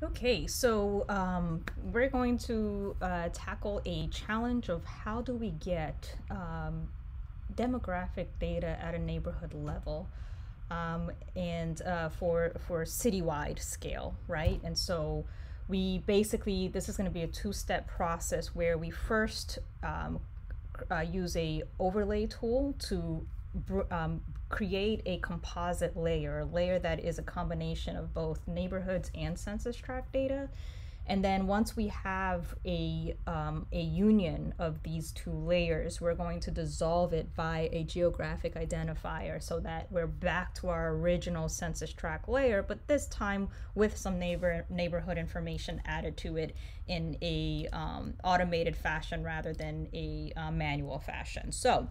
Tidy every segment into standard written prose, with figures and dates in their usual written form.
Okay, so we're going to tackle a challenge of how do we get demographic data at a neighborhood level, and for citywide scale, right? And so we basically, this is going to be a two-step process where we first use a overlay tool to create a composite layer, a layer that is a combination of both neighborhoods and census tract data. And then once we have a union of these two layers, we're going to dissolve it by a geographic identifier so that we're back to our original census tract layer, but this time with some neighborhood information added to it in a automated fashion rather than a manual fashion. So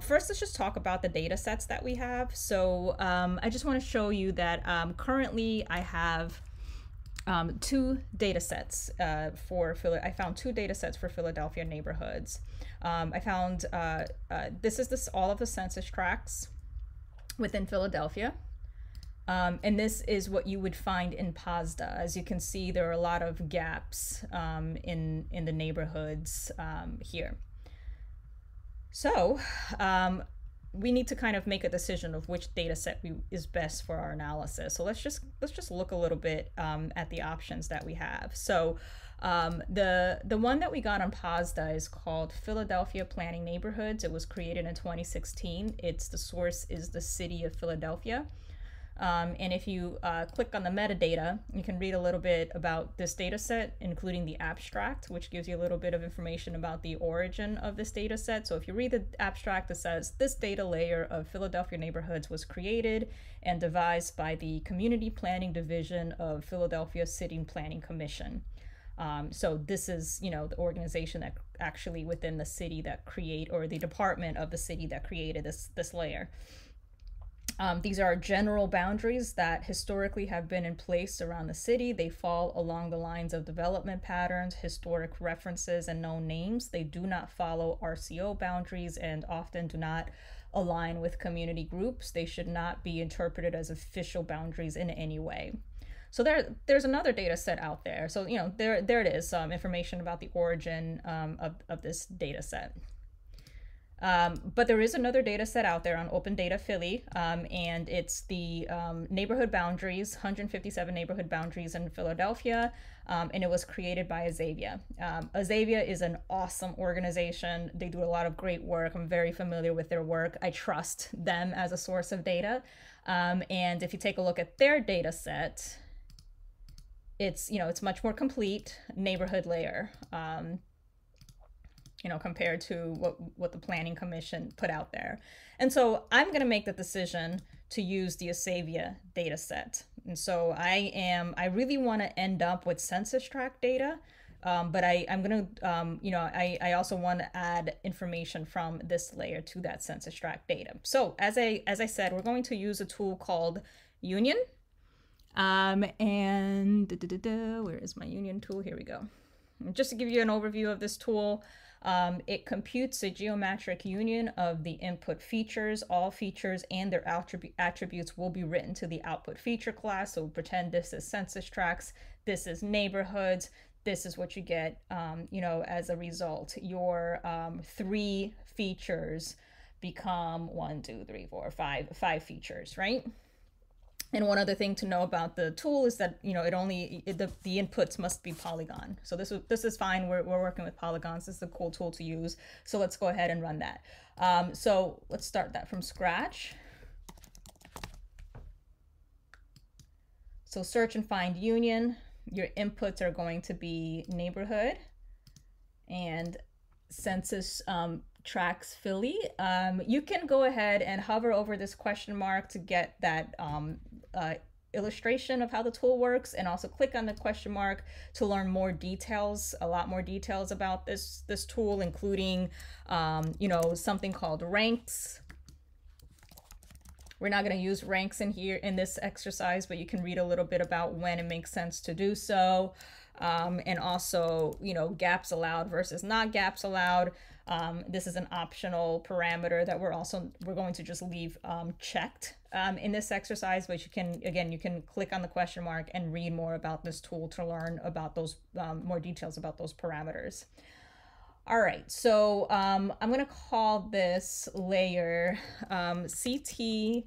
first, let's just talk about the data sets that we have. So I just want to show you that currently I have two data sets I found two data sets for Philadelphia neighborhoods. I found all of the census tracts within Philadelphia. And this is what you would find in PASDA. As you can see, there are a lot of gaps in the neighborhoods here. So we need to kind of make a decision of which data set is best for our analysis. So let's just look a little bit at the options that we have. So the one that we got on PASDA is called Philadelphia Planning Neighborhoods. It was created in 2016. The source is the city of Philadelphia. And if you click on the metadata, you can read a little bit about this data set, including the abstract, which gives you a little bit of information about the origin of this data set. So if you read the abstract, it says this data layer of Philadelphia neighborhoods was created and devised by the Community Planning Division of Philadelphia City Planning Commission. So this is, the organization that actually within the city that or the department of the city that created this layer. These are general boundaries that historically have been in place around the city. They fall along the lines of development patterns, historic references, and known names. They do not follow RCO boundaries and often do not align with community groups. They should not be interpreted as official boundaries in any way. So there's another data set out there. So, there it is, information about the origin of this data set. But there is another data set out there on Open Data Philly, and it's the neighborhood boundaries, 157 neighborhood boundaries in Philadelphia, and it was created by Azavia. Azavia is an awesome organization. They do a lot of great work. I'm very familiar with their work. I trust them as a source of data. And if you take a look at their data set, it's much more complete neighborhood layer. Compared to what the Planning Commission put out there. And so I'm going to make the decision to use the Azavia data set. And so I really want to end up with census tract data, but I'm going to, I also want to add information from this layer to that census tract data. So as I said, we're going to use a tool called Union. And where is my Union tool? Here we go. Just to give you an overview of this tool, it computes a geometric union of the input features. All features and their attributes will be written to the output feature class. So pretend this is census tracts, this is neighborhoods, this is what you get, as a result. Your three features become 1, 2, 3, 4, 5 features, right? And one other thing to know about the tool is that the inputs must be polygon. So this is fine. We're working with polygons. This is a cool tool to use. So let's go ahead and run that. So let's start that from scratch. So search and find union. Your inputs are going to be neighborhood and census tracts Philly. You can go ahead and hover over this question mark to get that illustration of how the tool works, and also click on the question mark to learn more details, a lot more details about this tool, including something called ranks. We're not going to use ranks in this exercise, but you can read a little bit about when it makes sense to do so. And also, gaps allowed versus not gaps allowed. This is an optional parameter that we're going to just leave checked in this exercise, but you can click on the question mark and read more about this tool to learn about those more details about those parameters. All right, so I'm going to call this layer CT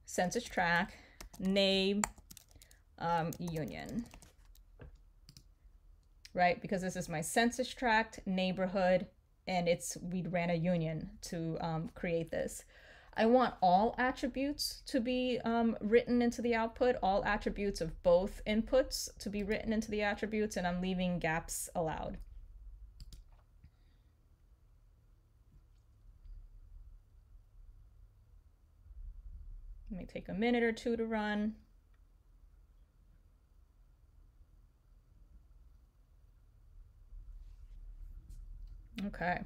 census tract name union, right? Because this is my census tract neighborhood, and we ran a union to create this. I want all attributes to be written into the output, all attributes of both inputs to be written into the attributes, and I'm leaving gaps allowed. It may take a minute or two to run. Okay.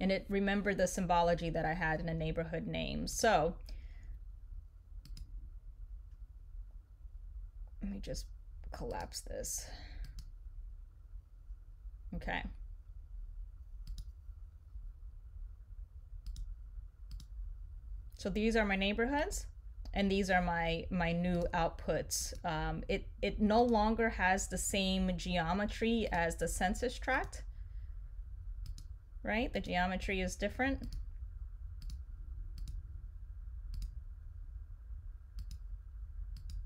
And it remembered the symbology that I had in a neighborhood name. So let me just collapse this. Okay. So these are my neighborhoods, and these are my new outputs. It no longer has the same geometry as the census tract, right? The geometry is different.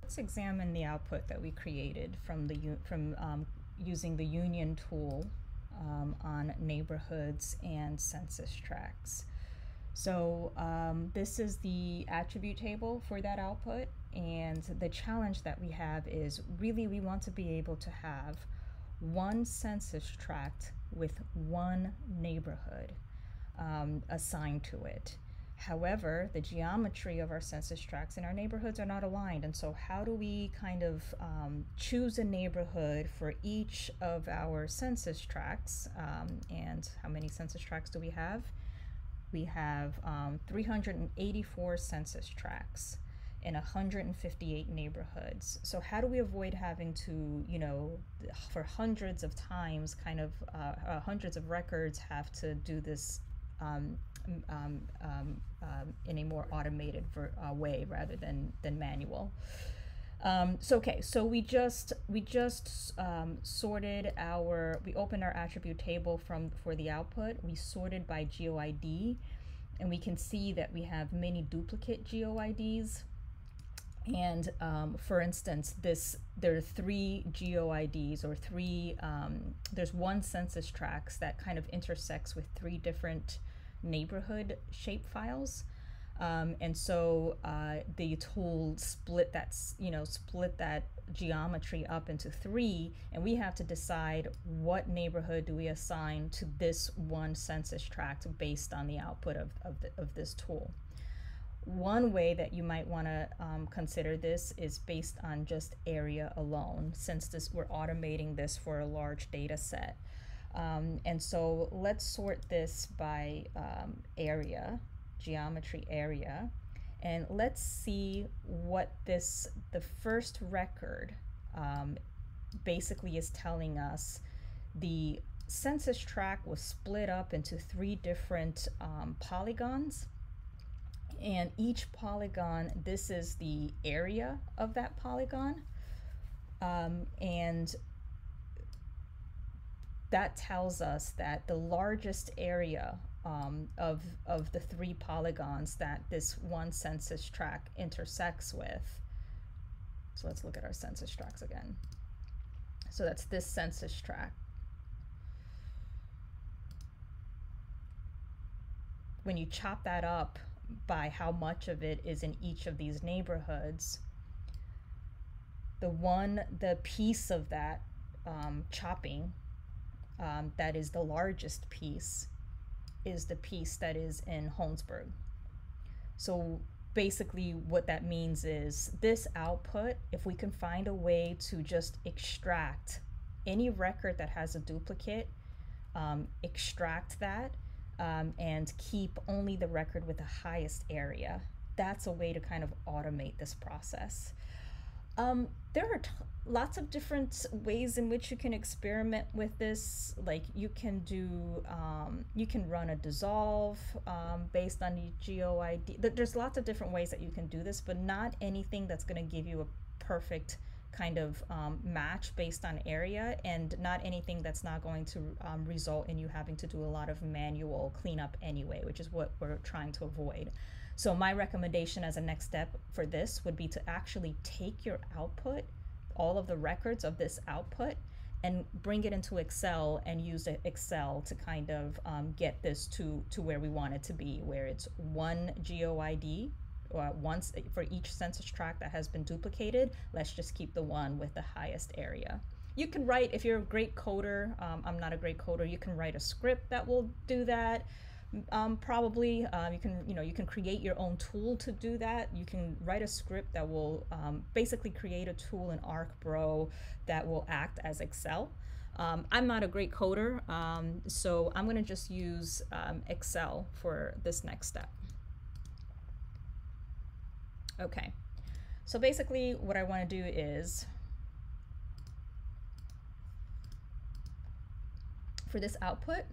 Let's examine the output that we created from using the union tool on neighborhoods and census tracts. So this is the attribute table for that output, and the challenge that we have is really we want to be able to have one census tract with one neighborhood assigned to it. However, the geometry of our census tracts and our neighborhoods are not aligned, and so how do we kind of choose a neighborhood for each of our census tracts? And how many census tracts do we have? We have 384 census tracts in 158 neighborhoods. So how do we avoid having to, for hundreds of times, hundreds of records, have to do this in a more automated way rather than manual? So we just sorted we opened our attribute table for the output. We sorted by GeoID, and we can see that we have many duplicate GeoIDs. And for instance, there are 3 GeoIDs, or there's one census tract that kind of intersects with 3 different neighborhood shapefiles. And so the tool split that geometry up into 3, and we have to decide what neighborhood do we assign to this one census tract based on the output of this tool. One way that you might want to consider this is based on just area alone, since we're automating this for a large data set. And so let's sort this by area, geometry area, and let's see what the first record basically is telling us. The census tract was split up into 3 different polygons, and each polygon, this is the area of that polygon, and that tells us that the largest area of the 3 polygons that this one census tract intersects with. So let's look at our census tracts again. So that's this census tract. When you chop that up by how much of it is in each of these neighborhoods, the piece of that chopping that is the largest piece is the piece that is in Holmesburg. So basically what that means is this output, if we can find a way to just extract any record that has a duplicate, extract that, and keep only the record with the highest area, that's a way to kind of automate this process. There are lots of different ways in which you can experiment with this. Like you can run a dissolve based on the GeoID. There's lots of different ways that you can do this, but not anything that's going to give you a perfect kind of match based on area, and not anything that's not going to result in you having to do a lot of manual cleanup anyway, which is what we're trying to avoid. So my recommendation as a next step for this would be to actually take your output, all of the records of this output, and bring it into Excel and use Excel to kind of get this to where we want it to be, where it's one GeoID once for each census tract that has been duplicated. Let's just keep the one with the highest area. You can write, if you're a great coder, I'm not a great coder, you can write a script that will do that. Probably you can create your own tool to do that. You can write a script that will basically create a tool in ArcBro that will act as Excel. I'm not a great coder, so I'm going to just use Excel for this next step. Okay, so basically what I want to do is, for this output,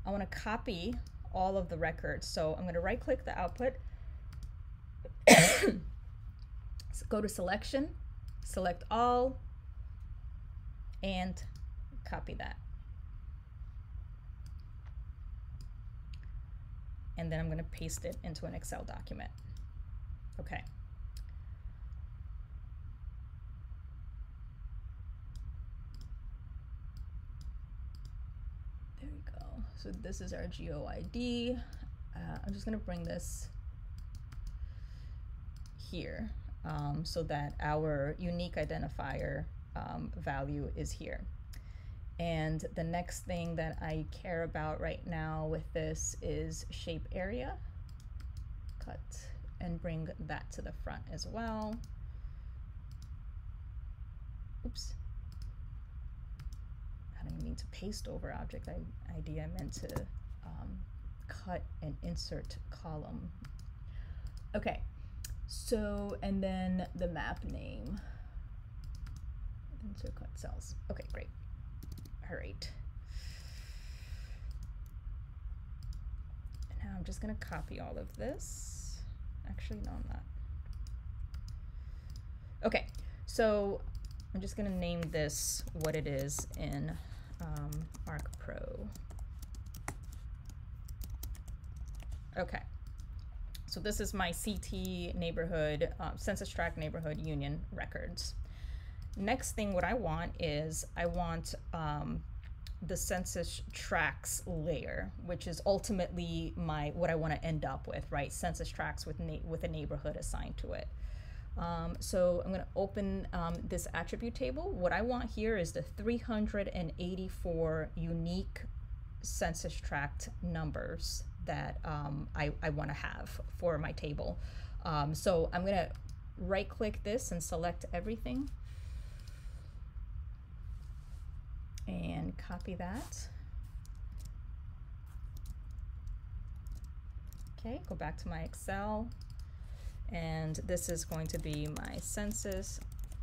I want to copy all of the records. So I'm going to right click the output, so go to selection, select all, and copy that. And then I'm going to paste it into an Excel document. Okay. There we go. So this is our GeoID. I'm just going to bring this here so that our unique identifier value is here. And the next thing that I care about right now with this is shape area. Cut and bring that to the front as well. Oops. I didn't mean to paste over object ID. I meant to cut and insert column. Okay, so, and then the map name. Insert cut cells. Okay, great. All right. And now I'm just going to copy all of this. Actually, no, I'm not. Okay, so I'm just going to name this what it is in ArcPro. Okay, so this is my CT neighborhood, census tract neighborhood union records. Next thing, what I want is I want the census tracts layer, which is ultimately what I want to end up with, right? Census tracts with a neighborhood assigned to it. So I'm going to open this attribute table. What I want here is the 384 unique census tract numbers that I want to have for my table. So I'm going to right click this and select everything and copy that. Okay, go back to my Excel, and this is going to be my census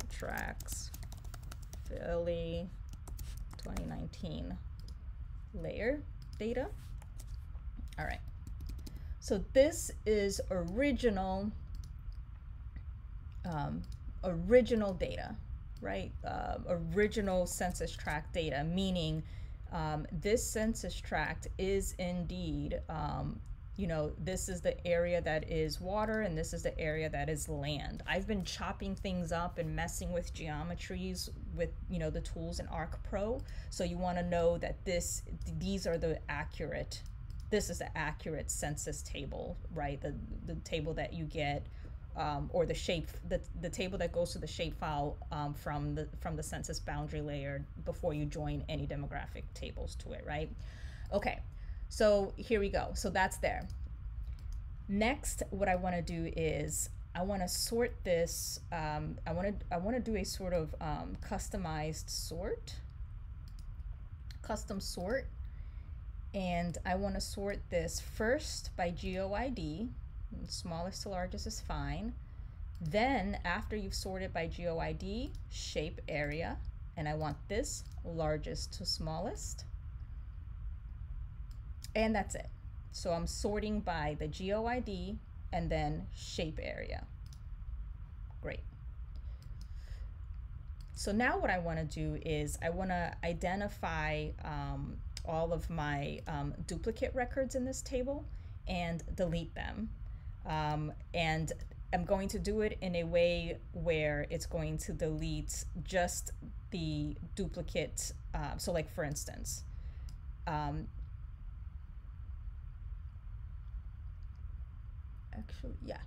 tracts Philly 2019 layer data. All right, so this is original data, right? Original census tract data, meaning this census tract is indeed, this is the area that is water and this is the area that is land. I've been chopping things up and messing with geometries with, the tools in ArcPro. So you want to know that this is the accurate census table, right? The table that you get, or the shape, the table that goes to the shapefile from the census boundary layer before you join any demographic tables to it, right? Okay, so here we go. So that's there. Next, what I want to do is I want to sort this. I want to do a sort of customized sort, custom sort, and I want to sort this first by GeoID. Smallest to largest is fine. Then after you've sorted by GeoID, shape area, and I want this largest to smallest. And that's it. So I'm sorting by the GeoID and then shape area. Great. So now what I want to do is I want to identify all of my duplicate records in this table and delete them. And I'm going to do it in a way where it's going to delete just the duplicate. So like for instance, actually, yeah.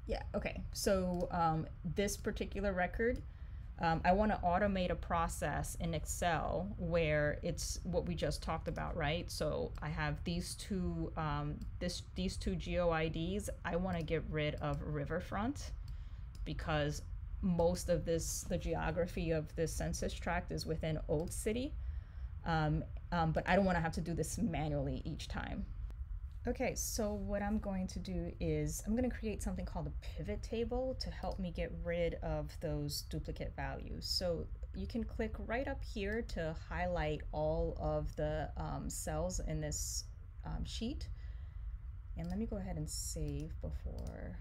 Yeah, okay. So this particular record, I want to automate a process in Excel where it's what we just talked about, right? So I have these two these two GeoIDs. I want to get rid of Riverfront because most of the geography of this census tract is within Old City. But I don't want to have to do this manually each time. Okay, so what I'm going to do is I'm going to create something called a pivot table to help me get rid of those duplicate values. So you can click right up here to highlight all of the cells in this sheet. And let me go ahead and save before.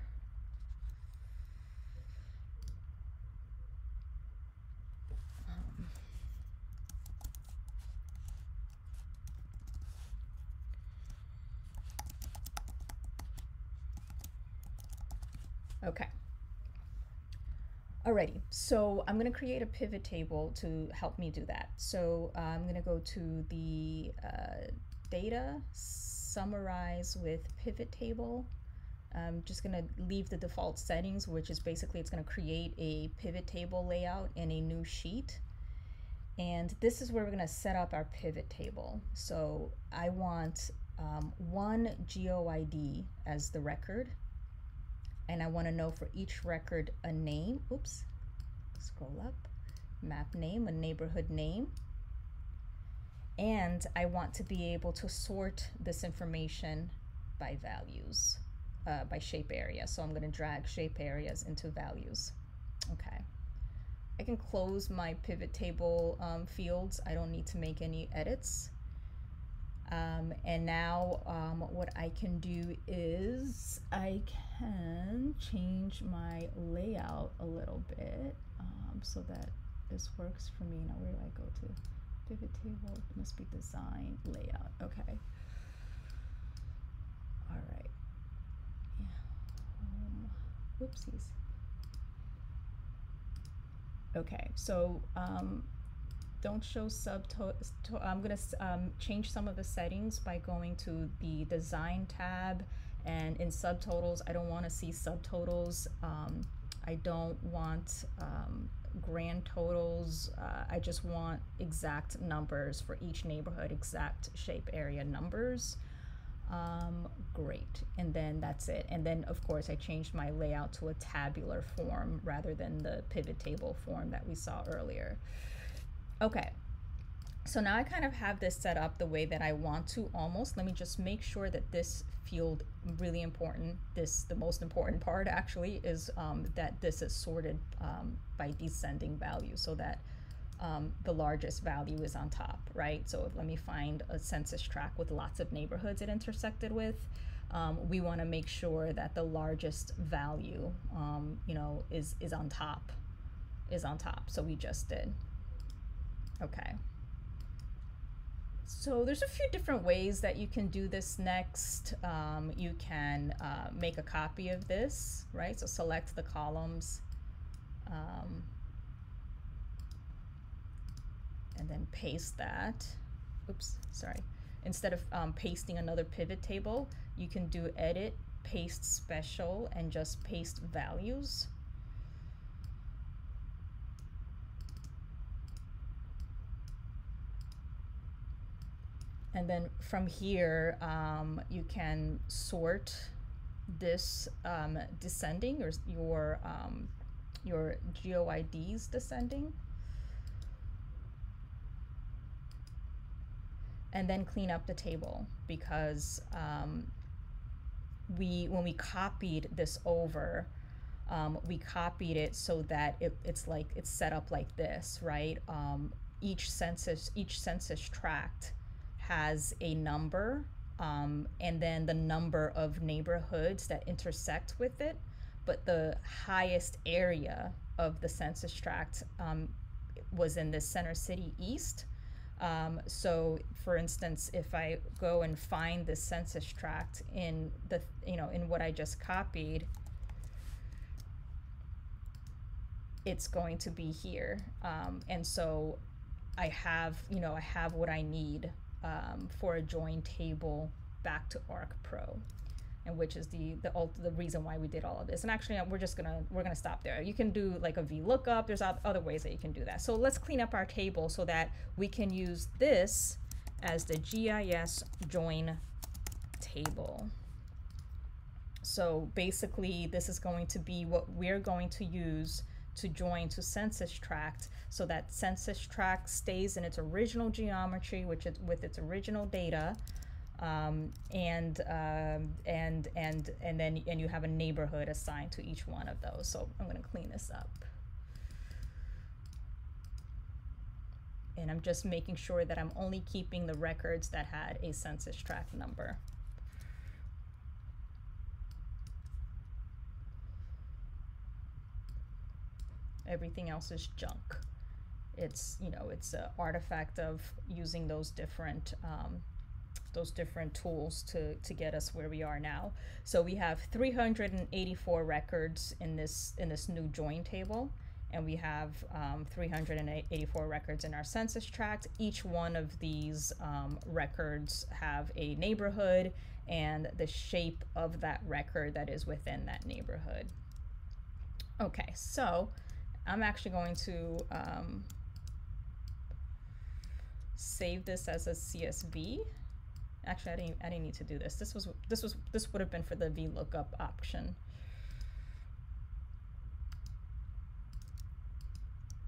Okay. Alrighty, so I'm going to create a pivot table to help me do that. So I'm going to go to the data, summarize with pivot table. I'm just going to leave the default settings, which is basically it's going to create a pivot table layout in a new sheet. And this is where we're going to set up our pivot table. So I want one GeoID as the record. And I want to know for each record a name. Oops, scroll up. Map name, a neighborhood name. And I want to be able to sort this information by values, by shape area. So I'm going to drag shape areas into values. Okay. I can close my pivot table fields. I don't need to make any edits. And now what I can do is I can change my layout a little bit so that this works for me. Now where do I go to? Pivot table, it must be design, layout, okay. All right, yeah. Whoopsies. Okay, so don't show subtotals. I'm going to change some of the settings by going to the design tab, and in subtotals I don't want to see subtotals. I don't want grand totals. I just want exact numbers for each neighborhood, exact shape area numbers. Great, and then that's it. And then of course I changed my layout to a tabular form rather than the pivot table form that we saw earlier. Okay, so now I kind of have this set up the way that I want to almost. Let me just make sure that this field, really important, the most important part actually is that this is sorted by descending value so that the largest value is on top, right? So let me find a census tract with lots of neighborhoods it intersected with. We want to make sure that the largest value, is on top, So we just did. Okay. So there's a few different ways that you can do this next. You can make a copy of this, right? So select the columns and then paste that. Oops, sorry. Instead of pasting another pivot table, you can do edit, paste special, and just paste values. And then from here, you can sort this descending, or your GeoIDs descending. And then clean up the table because when we copied this over, we copied it so that it's like it's set up like this, right? Each census tract has a number, and then the number of neighborhoods that intersect with it. But the highest area of the census tract was in the Center City East. So, for instance, if I go and find the census tract in the in what I just copied, it's going to be here, and so I have what I need for a join table back to ArcPro, and which is the reason why we did all of this. And actually, we're gonna stop there. You can do like a VLOOKUP. There's other ways that you can do that. So let's clean up our table so that we can use this as the GIS join table. So basically, this is going to be what we're going to use to join to census tract, so that census tract stays in its original geometry, which is with its original data, and then you have a neighborhood assigned to each one of those. So I'm going to clean this up, and I'm just making sure that I'm only keeping the records that had a census tract number. Everything else is junk. It's it's an artifact of using those different tools to get us where we are now. So we have 384 records in this new join table, and we have 384 records in our census tract. Each one of these records have a neighborhood and the shape of that record that is within that neighborhood. Okay, so I'm actually going to save this as a CSV. Actually, I didn't need to do this. This would have been for the VLOOKUP option.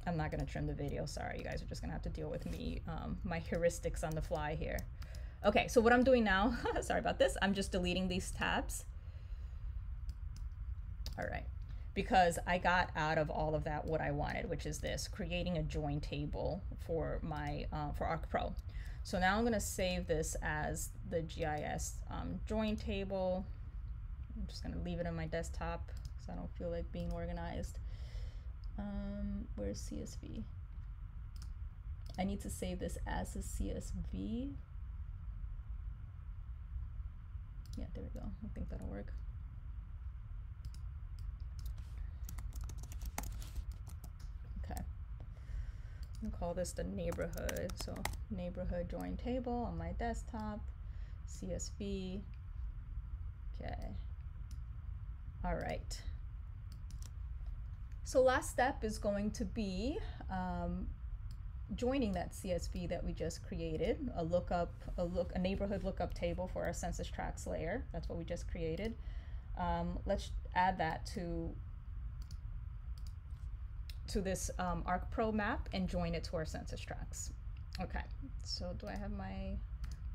I'm not gonna trim the video. Sorry, you guys are just gonna have to deal with me, my heuristics on the fly here. Okay, so what I'm doing now, sorry about this. I'm just deleting these tabs. All right. Because I got out of all of that what I wanted, which is this, creating a join table for my for ArcPro. So now I'm going to save this as the GIS join table. I'm just going to leave it on my desktop so I don't feel like being organized. Where's CSV? I need to save this as a CSV. Yeah, there we go. I think that'll work. I'll call this the neighborhood. So neighborhood join table on my desktop, CSV. Okay. All right. So last step is going to be joining that CSV that we just created, a neighborhood lookup table for our census tracts layer. That's what we just created. Let's add that to this ArcPro map and join it to our census tracts. Okay, so do I have let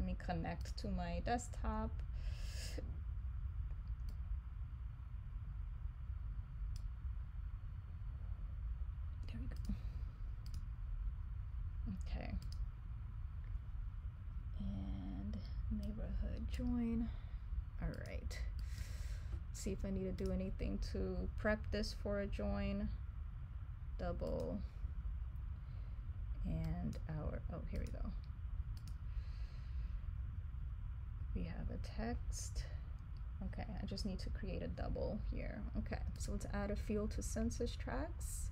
me connect to my desktop. There we go. Okay. And neighborhood join. All right. See if I need to do anything to prep this for a join. Double and here we go. We have a text. Okay, I just need to create a double here. Okay, so let's add a field to census tracts.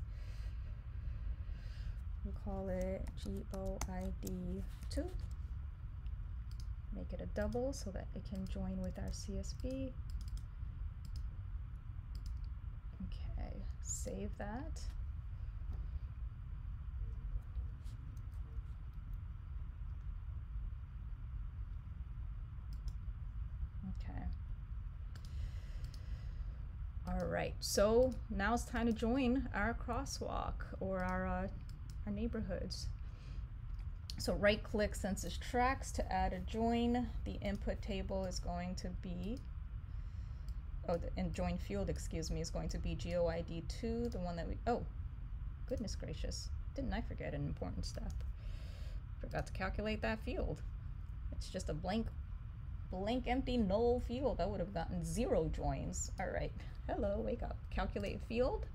We'll call it GOID2. Make it a double so that it can join with our CSV. Okay, save that. Okay. All right, so now it's time to join our crosswalk or our neighborhoods. So right click census tracts to add a join. The input table is going to be oh, and join field, excuse me, is going to be GeoID2, the one that we, oh, goodness gracious, didn't I forget an important step? Forgot to calculate that field. It's just a blank empty null field. I would have gotten 0 joins. All right, hello, wake up. Calculate field.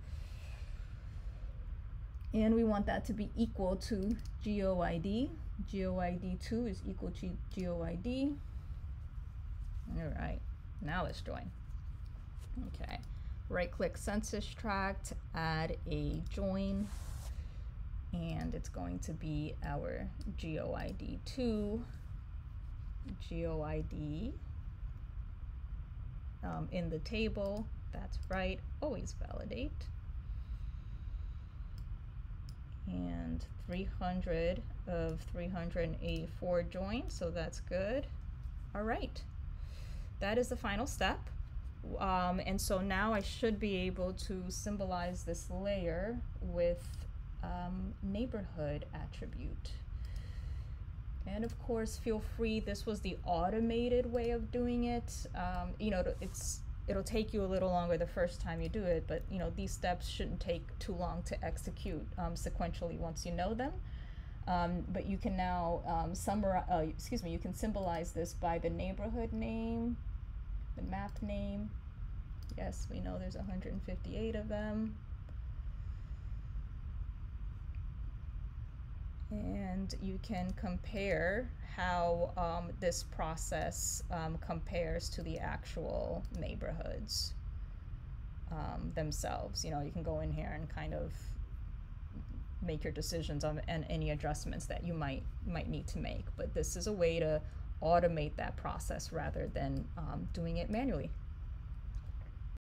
And we want that to be equal to GeoID. GeoID2 is equal to GeoID. All right, now let's join. Okay, right click Census Tract, add a join, and it's going to be our GeoID2, GeoID in the table. That's right, always validate. And 300 of 384 joined, so that's good. All right, that is the final step. And so now I should be able to symbolize this layer with neighborhood attribute. And of course, feel free, this was the automated way of doing it. You know, it'll take you a little longer the first time you do it, but you know, these steps shouldn't take too long to execute sequentially once you know them. But you can now you can symbolize this by the neighborhood name, the map name. Yes, we know there's 158 of them. And you can compare how this process compares to the actual neighborhoods themselves. You know, you can go in here and kind of make your decisions on and any adjustments that you might need to make. But this is a way to automate that process rather than doing it manually.